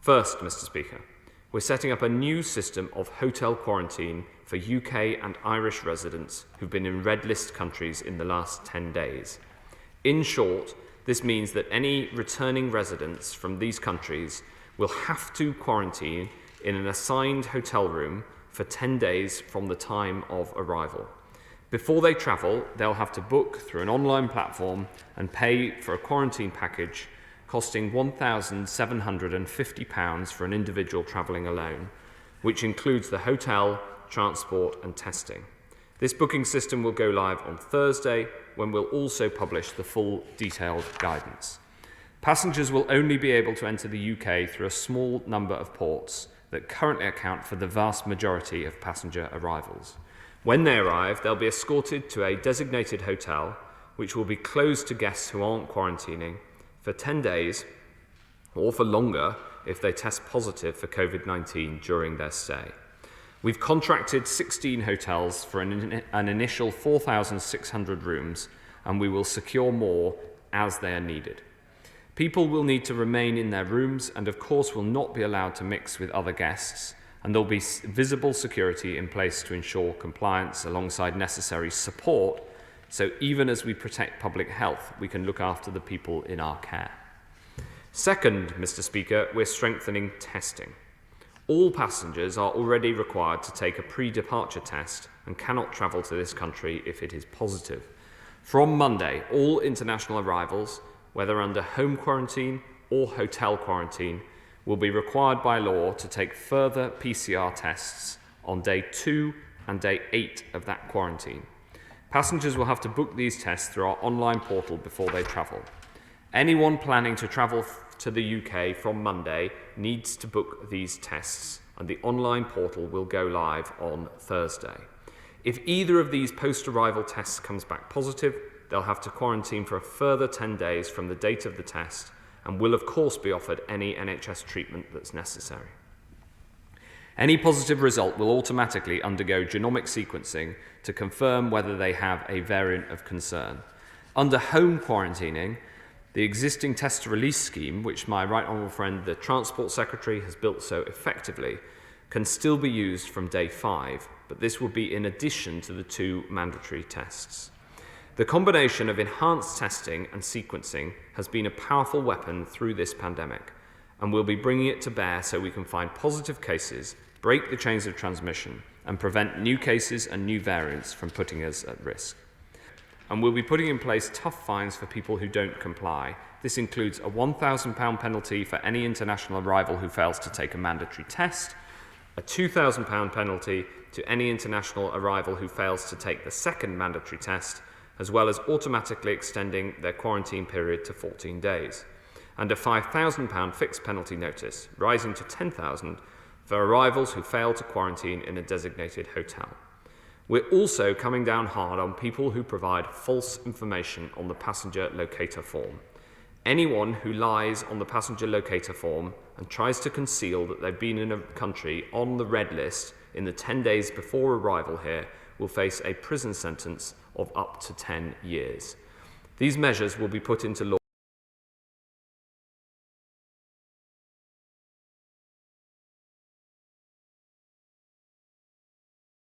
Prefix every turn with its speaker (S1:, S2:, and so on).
S1: First, Mr. Speaker, we're setting up a new system of hotel quarantine for UK and Irish residents who've been in red list countries in the last 10 days. In short, this means that any returning residents from these countries will have to quarantine in an assigned hotel room for 10 days from the time of arrival. Before they travel, they'll have to book through an online platform and pay for a quarantine package costing £1,750 for an individual travelling alone, which includes the hotel, transport and testing. This booking system will go live on Thursday, when we'll also publish the full detailed guidance. Passengers will only be able to enter the UK through a small number of ports that currently account for the vast majority of passenger arrivals. When they arrive, they'll be escorted to a designated hotel, which will be closed to guests who aren't quarantining for 10 days or for longer if they test positive for COVID-19 during their stay. We've contracted 16 hotels for an initial 4,600 rooms, and we will secure more as they are needed. People will need to remain in their rooms and of course will not be allowed to mix with other guests, and there'll be visible security in place to ensure compliance alongside necessary support, so even as we protect public health, we can look after the people in our care. Second, Mr. Speaker, we're strengthening testing. All passengers are already required to take a pre-departure test and cannot travel to this country if it is positive. From Monday, all international arrivals, whether under home quarantine or hotel quarantine, will be required by law to take further PCR tests on day 2 and day 8 of that quarantine. Passengers will have to book these tests through our online portal before they travel. Anyone planning to travel to the UK from Monday needs to book these tests, and the online portal will go live on Thursday. If either of these post-arrival tests comes back positive, they'll have to quarantine for a further 10 days from the date of the test and will of course be offered any NHS treatment that's necessary. Any positive result will automatically undergo genomic sequencing to confirm whether they have a variant of concern. Under home quarantining, the existing test-to-release scheme, which my right honourable friend, the Transport Secretary, has built so effectively, can still be used from day 5, but this will be in addition to the 2 mandatory tests. The combination of enhanced testing and sequencing has been a powerful weapon through this pandemic, and we'll be bringing it to bear so we can find positive cases, break the chains of transmission, and prevent new cases and new variants from putting us at risk. And we'll be putting in place tough fines for people who don't comply. This includes a £1,000 penalty for any international arrival who fails to take a mandatory test, a £2,000 penalty to any international arrival who fails to take the second mandatory test, as well as automatically extending their quarantine period to 14 days, and a £5,000 fixed penalty notice, rising to £10,000 for arrivals who fail to quarantine in a designated hotel. We're also coming down hard on people who provide false information on the passenger locator form. Anyone who lies on the passenger locator form and tries to conceal that they've been in a country on the red list in the 10 days before arrival here will face a prison sentence of up to 10 years. These measures will be put into law